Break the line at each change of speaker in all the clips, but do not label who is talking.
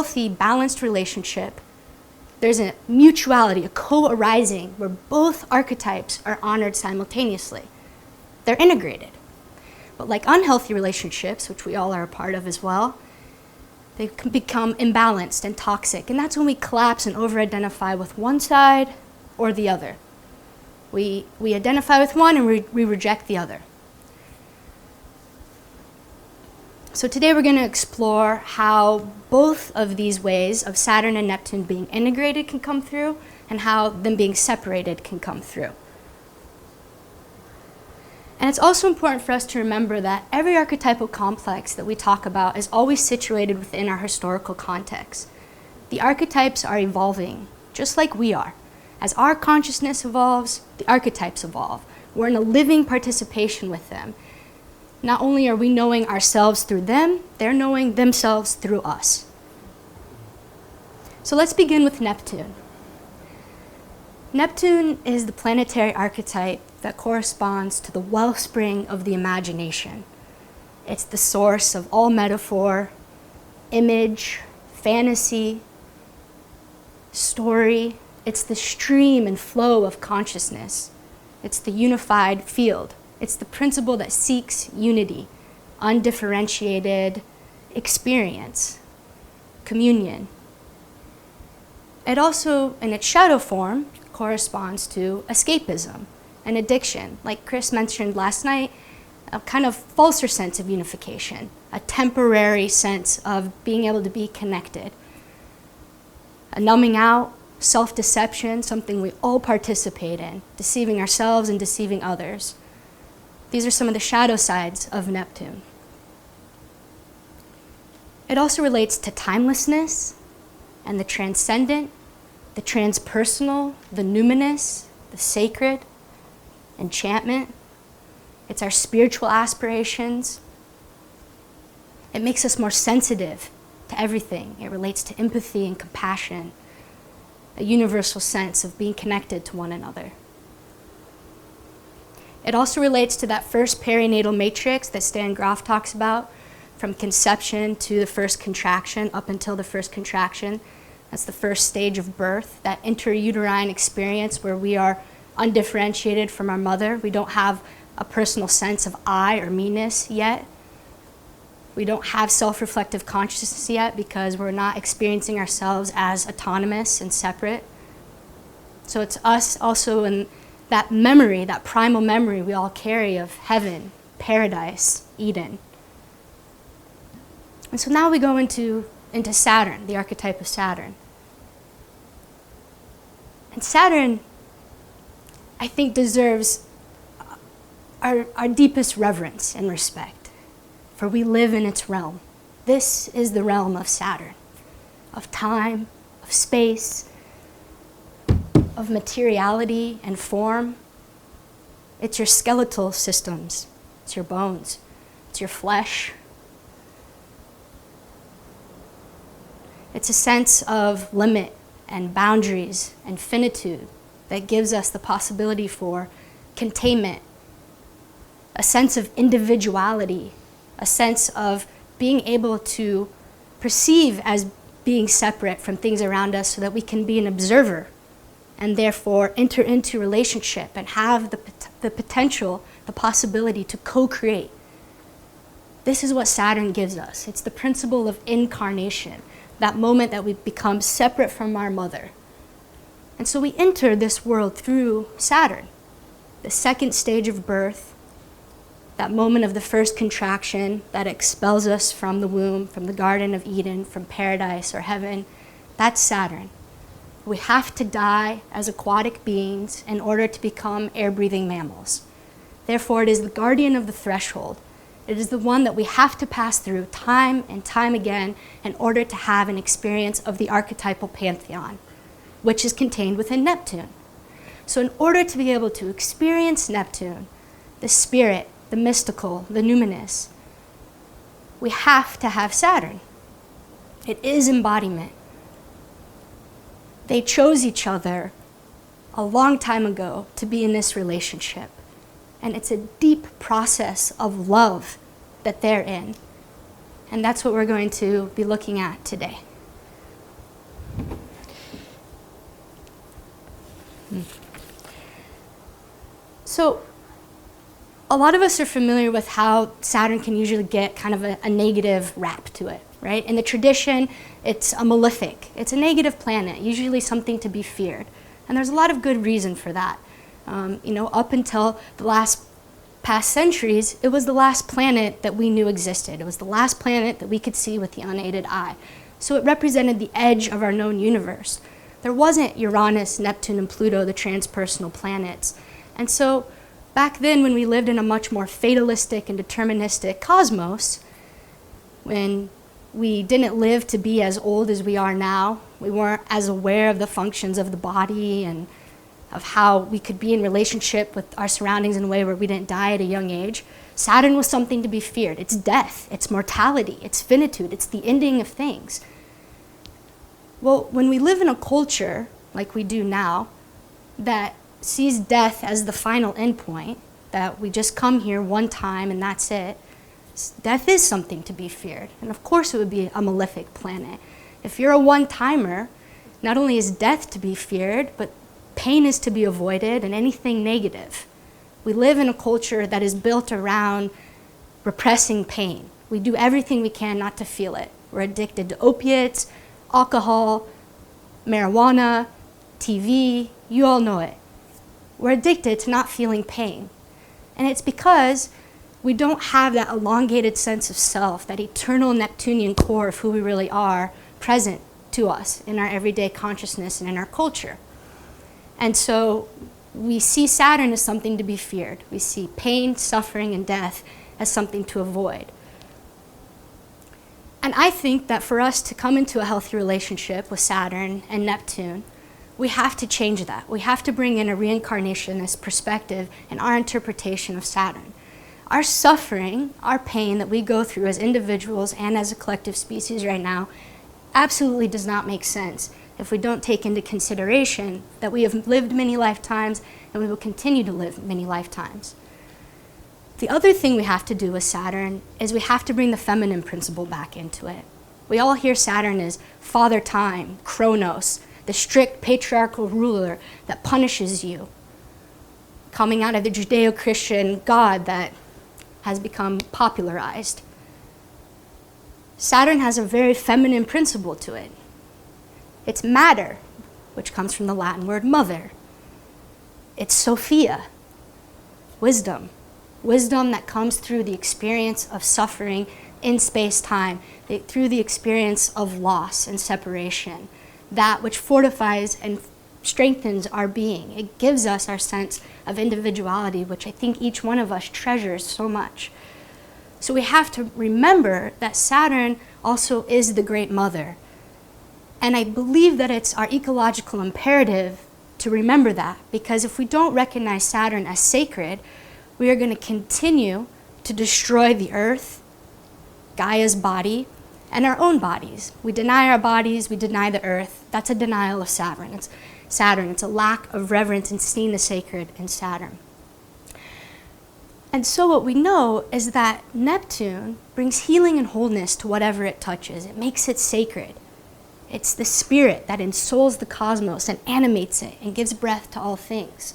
healthy, balanced relationship, there's a mutuality, a co-arising, where both archetypes are honored simultaneously. They're integrated. But like unhealthy relationships, which we all are a part of as well, they can become imbalanced and toxic. And that's when we collapse and over-identify with one side or the other. We identify with one and we reject the other. So today we're going to explore how both of these ways of Saturn and Neptune being integrated can come through, and how them being separated can come through. And it's also important for us to remember that every archetypal complex that we talk about is always situated within our historical context. The archetypes are evolving, just like we are. As our consciousness evolves, the archetypes evolve. We're in a living participation with them. Not only are we knowing ourselves through them, they're knowing themselves through us. So let's begin with Neptune. Neptune is the planetary archetype that corresponds to the wellspring of the imagination. It's the source of all metaphor, image, fantasy, story. It's the stream and flow of consciousness. It's the unified field. It's the principle that seeks unity, undifferentiated experience, communion. It also, in its shadow form, corresponds to escapism and addiction. Like Chris mentioned last night, a kind of falser sense of unification, a temporary sense of being able to be connected. A numbing out, self-deception, something we all participate in, deceiving ourselves and deceiving others. These are some of the shadow sides of Neptune. It also relates to timelessness and the transcendent, the transpersonal, the numinous, the sacred, enchantment. It's our spiritual aspirations. It makes us more sensitive to everything. It relates to empathy and compassion, a universal sense of being connected to one another. It also relates to that first perinatal matrix that Stan Grof talks about, from conception to the first contraction, up until the first contraction. That's the first stage of birth, that intrauterine experience where we are undifferentiated from our mother. We don't have a personal sense of I or me-ness yet. We don't have self-reflective consciousness yet because we're not experiencing ourselves as autonomous and separate. So it's us also in that memory, that primal memory we all carry of heaven, paradise, Eden. And so now we go into Saturn, the archetype of Saturn. And Saturn, I think, deserves our deepest reverence and respect, for we live in its realm. This is the realm of Saturn, of time, of space, of materiality and form. It's your skeletal systems, it's your bones, it's your flesh. It's a sense of limit and boundaries and finitude that gives us the possibility for containment, a sense of individuality, a sense of being able to perceive as being separate from things around us so that we can be an observer and therefore enter into relationship and have the potential, the possibility to co-create. This is what Saturn gives us. It's the principle of incarnation, that moment that we become separate from our mother. And so we enter this world through Saturn, the second stage of birth, that moment of the first contraction that expels us from the womb, from the Garden of Eden, from paradise or heaven. That's Saturn. We have to die as aquatic beings in order to become air-breathing mammals. Therefore, it is the guardian of the threshold. It is the one that we have to pass through time and time again in order to have an experience of the archetypal pantheon, which is contained within Neptune. So in order to be able to experience Neptune, the spirit, the mystical, the numinous, we have to have Saturn. It is embodiment. They chose each other a long time ago to be in this relationship. And it's a deep process of love that they're in. And that's what we're going to be looking at today. So a lot of us are familiar with how Saturn can usually get kind of a negative rap to it, right? In the tradition, it's a malefic. It's a negative planet, usually something to be feared. And there's a lot of good reason for that. Up until the past centuries, it was the last planet that we knew existed. It was the last planet that we could see with the unaided eye. So it represented the edge of our known universe. There wasn't Uranus, Neptune, and Pluto, the transpersonal planets. And so back then, when we lived in a much more fatalistic and deterministic cosmos, when we didn't live to be as old as we are now, we weren't as aware of the functions of the body and of how we could be in relationship with our surroundings in a way where we didn't die at a young age, Saturn was something to be feared. It's death, it's mortality, it's finitude, it's the ending of things. Well, when we live in a culture like we do now that sees death as the final endpoint, that we just come here one time and that's it, death is something to be feared. And of course it would be a malefic planet. If you're a one-timer, not only is death to be feared, but pain is to be avoided and anything negative. We live in a culture that is built around repressing pain. We do everything we can not to feel it. We're addicted to opiates, alcohol, marijuana, TV, you all know it. We're addicted to not feeling pain. And it's because we don't have that elongated sense of self, that eternal Neptunian core of who we really are present to us in our everyday consciousness and in our culture. And so we see Saturn as something to be feared. We see pain, suffering, and death as something to avoid. And I think that for us to come into a healthy relationship with Saturn and Neptune, we have to change that. We have to bring in a reincarnationist perspective in our interpretation of Saturn. Our suffering, our pain that we go through as individuals and as a collective species right now absolutely does not make sense if we don't take into consideration that we have lived many lifetimes and we will continue to live many lifetimes. The other thing we have to do with Saturn is we have to bring the feminine principle back into it. We all hear Saturn as Father Time, Kronos, the strict patriarchal ruler that punishes you, coming out of the Judeo-Christian God that has become popularized. Saturn has a very feminine principle to it. It's matter, which comes from the Latin word mother. It's Sophia, wisdom. Wisdom that comes through the experience of suffering in space-time, through the experience of loss and separation, that which fortifies and strengthens our being. It gives us our sense of individuality, which I think each one of us treasures so much. So we have to remember that Saturn also is the Great Mother. And I believe that it's our ecological imperative to remember that, because if we don't recognize Saturn as sacred, we are going to continue to destroy the Earth, Gaia's body, and our own bodies. We deny our bodies, we deny the Earth. That's a denial of Saturn. It's a lack of reverence in seeing the sacred in Saturn. And so what we know is that Neptune brings healing and wholeness to whatever it touches. It makes it sacred. It's the spirit that ensouls the cosmos and animates it and gives breath to all things.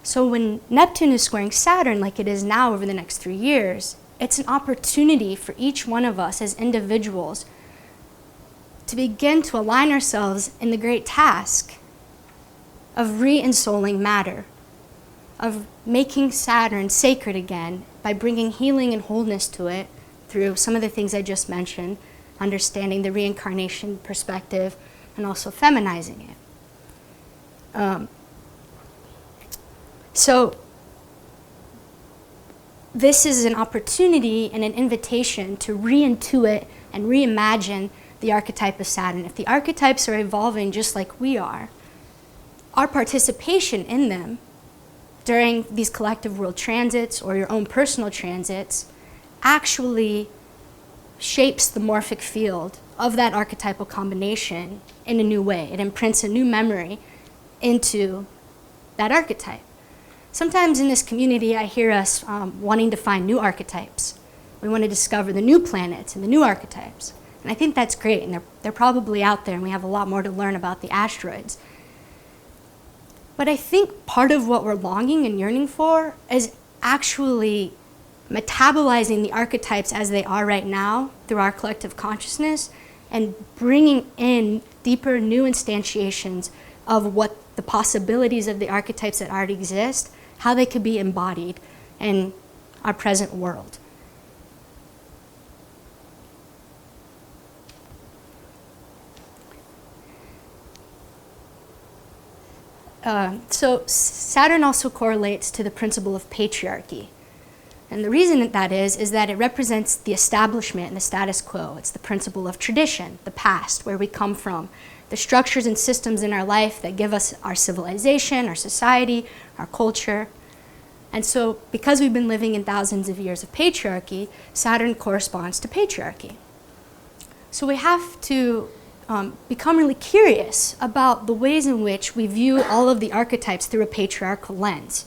So when Neptune is squaring Saturn like it is now over the next 3 years, it's an opportunity for each one of us as individuals to begin to align ourselves in the great task of re-ensouling matter, of making Saturn sacred again by bringing healing and wholeness to it through some of the things I just mentioned, understanding the reincarnation perspective, and also feminizing it. So this is an opportunity and an invitation to re-intuit and reimagine the archetype of Saturn. If the archetypes are evolving just like we are, our participation in them during these collective world transits or your own personal transits actually shapes the morphic field of that archetypal combination in a new way. It imprints a new memory into that archetype. Sometimes in this community, I hear us wanting to find new archetypes. We want to discover the new planets and the new archetypes. And I think that's great, and they're probably out there, and we have a lot more to learn about the asteroids. But I think part of what we're longing and yearning for is actually metabolizing the archetypes as they are right now through our collective consciousness and bringing in deeper new instantiations of what the possibilities of the archetypes that already exist, how they could be embodied in our present world. So Saturn also correlates to the principle of patriarchy. And the reason that is that it represents the establishment and the status quo. It's the principle of tradition, the past, where we come from, the structures and systems in our life that give us our civilization, our society, our culture. And so because we've been living in thousands of years of patriarchy, Saturn corresponds to patriarchy. So we have to become really curious about the ways in which we view all of the archetypes through a patriarchal lens.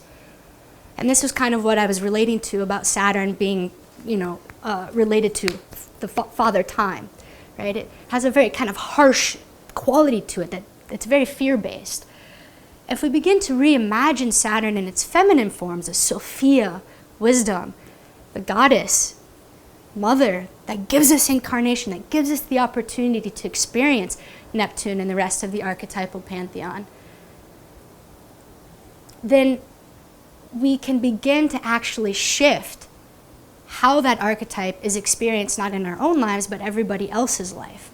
And this was kind of what I was relating to about Saturn being, related to the father time, right? It has a very kind of harsh quality to it that's very fear-based. If we begin to reimagine Saturn in its feminine forms as Sophia, wisdom, the goddess, mother, that gives us incarnation, that gives us the opportunity to experience Neptune and the rest of the archetypal pantheon, then we can begin to actually shift how that archetype is experienced not in our own lives, but everybody else's life.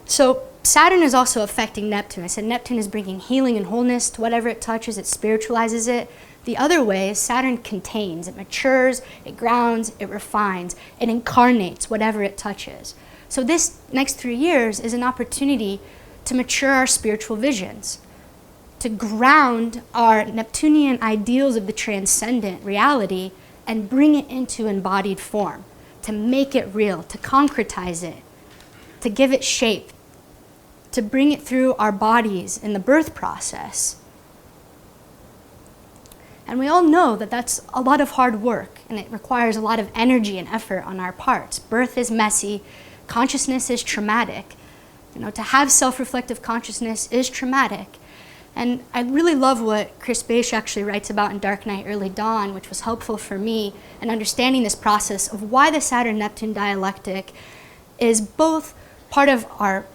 So Saturn is also affecting Neptune. I said Neptune is bringing healing and wholeness to whatever it touches. It spiritualizes it. The other way is Saturn contains. It matures, it grounds, it refines, it incarnates whatever it touches. So this next 3 years is an opportunity to mature our spiritual visions, to ground our Neptunian ideals of the transcendent reality and bring it into embodied form, to make it real, to concretize it, to give it shape, to bring it through our bodies in the birth process. And we all know that that's a lot of hard work, and it requires a lot of energy and effort on our parts. Birth is messy, consciousness is traumatic. To have self-reflective consciousness is traumatic. And I really love what Chris Bache actually writes about in Dark Night, Early Dawn, which was helpful for me in understanding this process of why the Saturn-Neptune dialectic is both part of our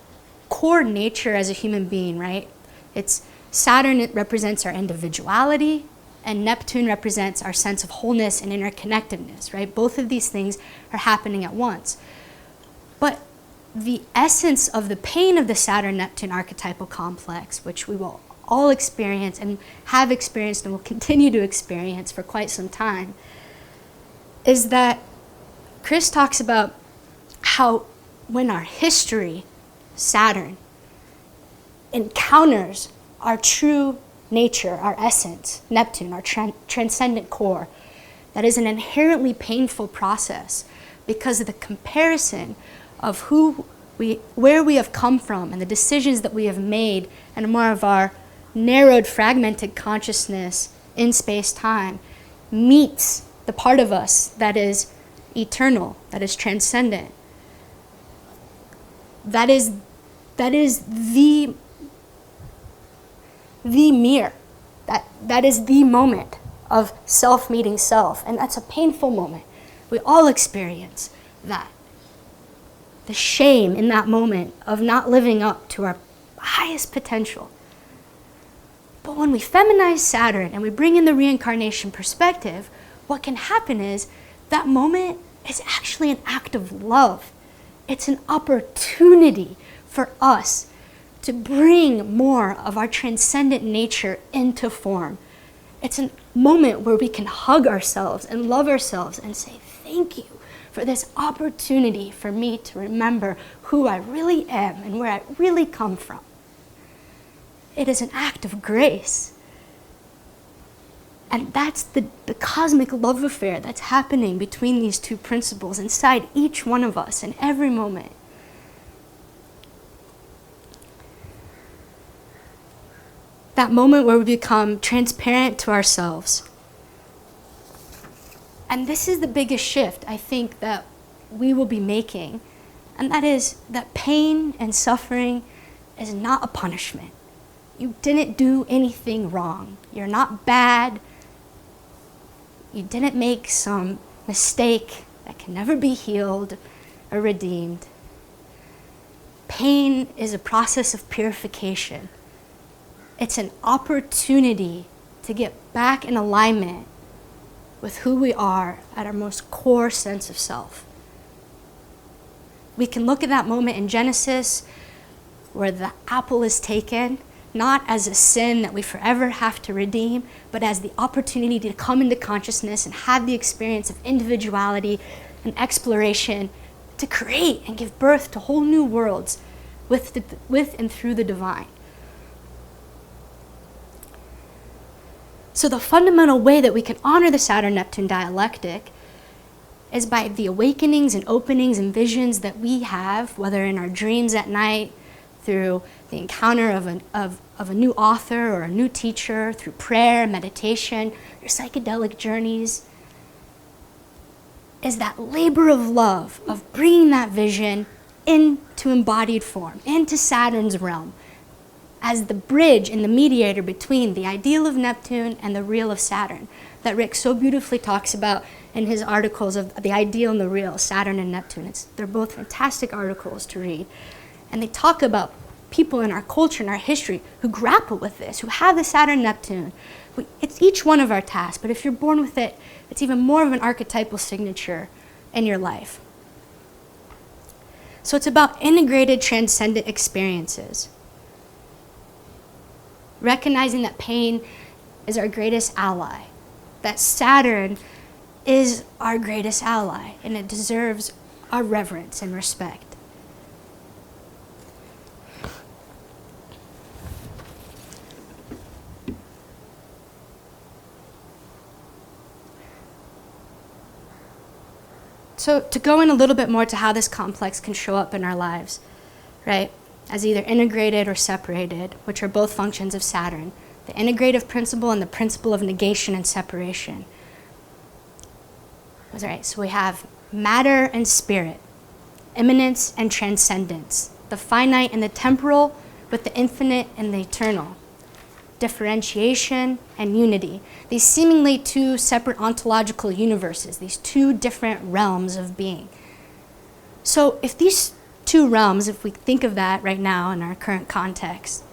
core nature as a human being, right? It's Saturn, it represents our individuality, and Neptune represents our sense of wholeness and interconnectedness, right? Both of these things are happening at once. But the essence of the pain of the Saturn-Neptune archetypal complex, which we will all experience and have experienced and will continue to experience for quite some time, is that Chris talks about how when our history, Saturn, encounters our true nature, our essence, Neptune, our transcendent core, that is an inherently painful process because of the comparison of where we have come from and the decisions that we have made and more of our narrowed, fragmented consciousness in space-time meets the part of us that is eternal, that is transcendent. That is the mirror. That is the moment of self meeting self. And that's a painful moment. We all experience that. The shame in that moment of not living up to our highest potential. But when we feminize Saturn and we bring in the reincarnation perspective, what can happen is that moment is actually an act of love. It's an opportunity for us to bring more of our transcendent nature into form. It's a moment where we can hug ourselves and love ourselves and say, thank you for this opportunity for me to remember who I really am and where I really come from. It is an act of grace. And that's the cosmic love affair that's happening between these two principles inside each one of us in every moment. That moment where we become transparent to ourselves. And this is the biggest shift I think that we will be making And that is that pain and suffering is not a punishment. You didn't do anything wrong. You're not bad. You didn't make some mistake that can never be healed or redeemed. Pain is a process of purification. It's an opportunity to get back in alignment with who we are at our most core sense of self. We can look at that moment in Genesis where the apple is taken, not as a sin that we forever have to redeem, but as the opportunity to come into consciousness and have the experience of individuality and exploration to create and give birth to whole new worlds with and through the divine. So the fundamental way that we can honor the Saturn-Neptune dialectic is by the awakenings and openings and visions that we have, whether in our dreams at night, through the encounter of a new author or a new teacher, through prayer, meditation, your psychedelic journeys, is that labor of love, of bringing that vision into embodied form, into Saturn's realm, as the bridge and the mediator between the ideal of Neptune and the real of Saturn, that Rick so beautifully talks about in his articles of the ideal and the real, Saturn and Neptune. They're both fantastic articles to read. And they talk about people in our culture and our history who grapple with this, who have the Saturn-Neptune. It's each one of our tasks, but if you're born with it, it's even more of an archetypal signature in your life. So it's about integrated transcendent experiences. Recognizing that pain is our greatest ally, that Saturn is our greatest ally, and it deserves our reverence and respect. So to go in a little bit more to how this complex can show up in our lives, right? As either integrated or separated, which are both functions of Saturn, the integrative principle and the principle of negation and separation. All right, so we have matter and spirit, immanence and transcendence, the finite and the temporal, with the infinite and the eternal, differentiation and unity. These seemingly two separate ontological universes, these two different realms of being. So if these two realms, if we think of that right now in our current context,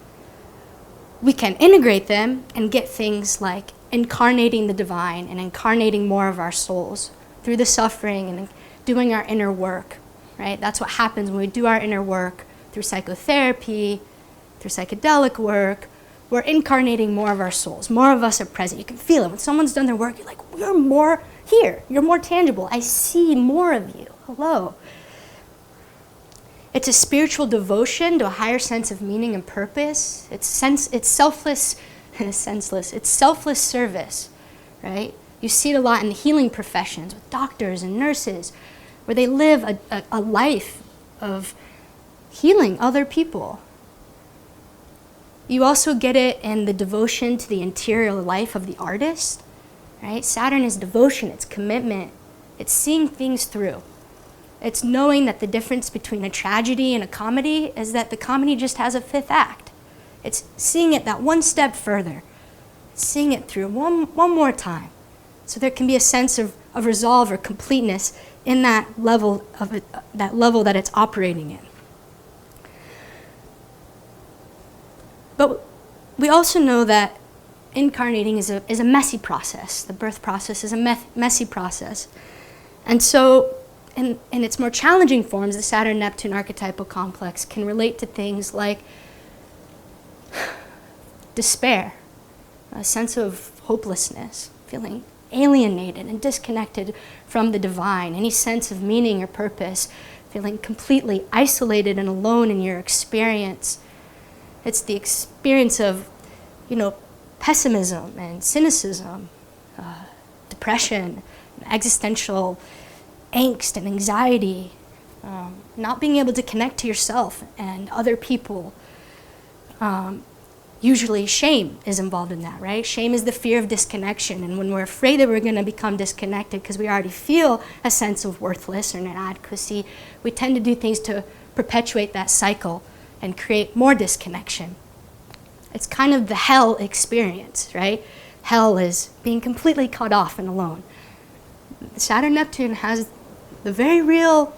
we can integrate them and get things like incarnating the divine and incarnating more of our souls through the suffering and doing our inner work, right? That's what happens when we do our inner work through psychotherapy, through psychedelic work. We're incarnating more of our souls. More of us are present. You can feel it. When someone's done their work, you're like, you're more here. You're more tangible. I see more of you. Hello. It's a spiritual devotion to a higher sense of meaning and purpose. It's selfless, senseless. It's selfless service, right? You see it a lot in the healing professions with doctors and nurses, where they live a life of healing other people. You also get it in the devotion to the interior life of the artist, right? Saturn is devotion, it's commitment, it's seeing things through. It's knowing that the difference between a tragedy and a comedy is that the comedy just has a fifth act. It's seeing it that one step further, seeing it through one more time. So there can be a sense of resolve or completeness in that level of it, that level that it's operating in. But we also know that incarnating is a messy process. The birth process is a messy process. And so in its more challenging forms, the Saturn-Neptune archetypal complex can relate to things like despair, a sense of hopelessness, feeling alienated and disconnected from the divine, any sense of meaning or purpose, feeling completely isolated and alone in your experience. It's the experience of, pessimism and cynicism, depression, existential angst and anxiety, not being able to connect to yourself and other people, usually shame is involved in that, right? Shame is the fear of disconnection. And when we're afraid that we're going to become disconnected because we already feel a sense of worthless or inadequacy, we tend to do things to perpetuate that cycle and create more disconnection. It's kind of the hell experience, right? Hell is being completely cut off and alone. Saturn-Neptune has the very real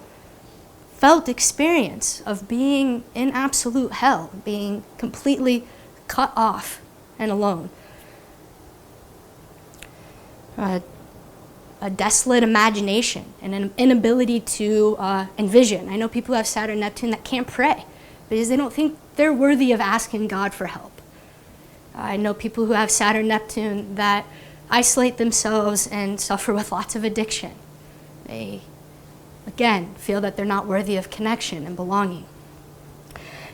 felt experience of being in absolute hell, being completely cut off and alone. A desolate imagination and an inability to envision. I know people who have Saturn-Neptune that can't pray because they don't think they're worthy of asking God for help. I know people who have Saturn-Neptune that isolate themselves and suffer with lots of addiction. They, again, feel that they're not worthy of connection and belonging.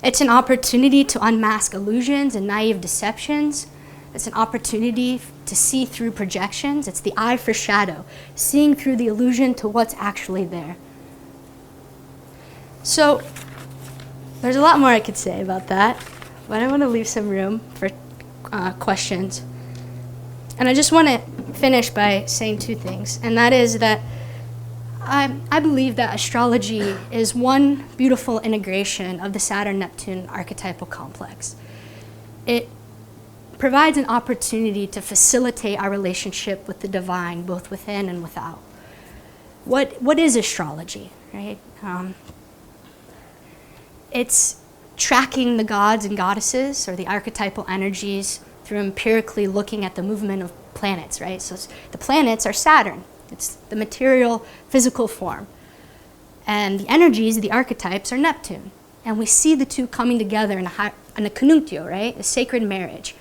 It's an opportunity to unmask illusions and naive deceptions. It's an opportunity to see through projections. It's the eye for shadow, seeing through the illusion to what's actually there. So, there's a lot more I could say about that, but I want to leave some room for questions. And I just want to finish by saying two things, and that is that I believe that astrology is one beautiful integration of the Saturn-Neptune archetypal complex. It provides an opportunity to facilitate our relationship with the divine, both within and without. What is astrology, right? It's tracking the gods and goddesses or the archetypal energies through empirically looking at the movement of planets, right? So the planets are Saturn. It's the material, physical form. And the energies, the archetypes, are Neptune. And we see the two coming together in a conjunctio, right? A sacred marriage.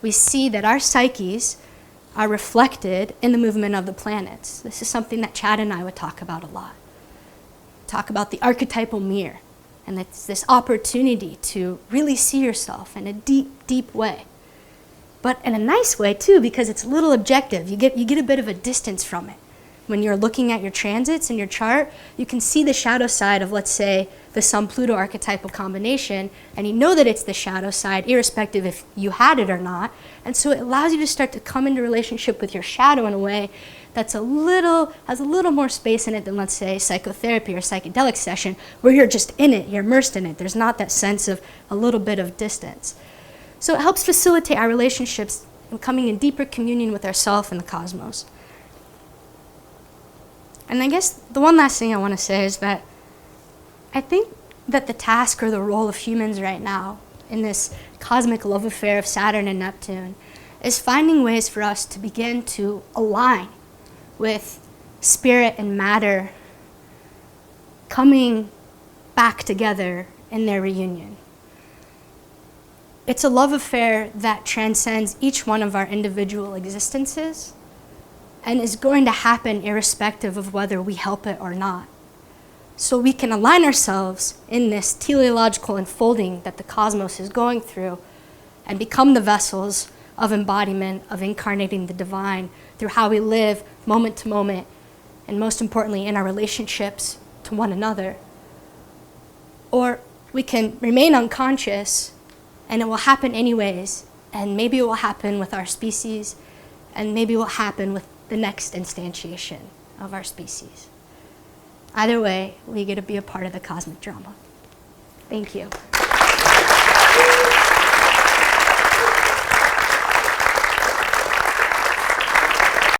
We see that our psyches are reflected in the movement of the planets. This is something that Chad and I would talk about a lot. Talk about the archetypal mirror. And it's this opportunity to really see yourself in a deep, deep way. But in a nice way, too, because it's a little objective. You get a bit of a distance from it. When you're looking at your transits in your chart, you can see the shadow side of, let's say, the Sun-Pluto archetypal combination, and you know that it's the shadow side, irrespective if you had it or not. And so it allows you to start to come into relationship with your shadow in a way that's has a little more space in it than, let's say, psychotherapy or psychedelic session, where you're just in it, you're immersed in it. There's not that sense of a little bit of distance. So it helps facilitate our relationships and coming in deeper communion with ourselves and the cosmos. And I guess the one last thing I want to say is that I think that the task or the role of humans right now in this cosmic love affair of Saturn and Neptune is finding ways for us to begin to align with spirit and matter coming back together in their reunion. It's a love affair that transcends each one of our individual existences and is going to happen irrespective of whether we help it or not. So we can align ourselves in this teleological unfolding that the cosmos is going through and become the vessels of embodiment, of incarnating the divine through how we live moment to moment, and most importantly, in our relationships to one another. Or we can remain unconscious and it will happen anyways, and maybe it will happen with our species, and maybe it will happen with the next instantiation of our species. Either way, we get to be a part of the cosmic drama. Thank you.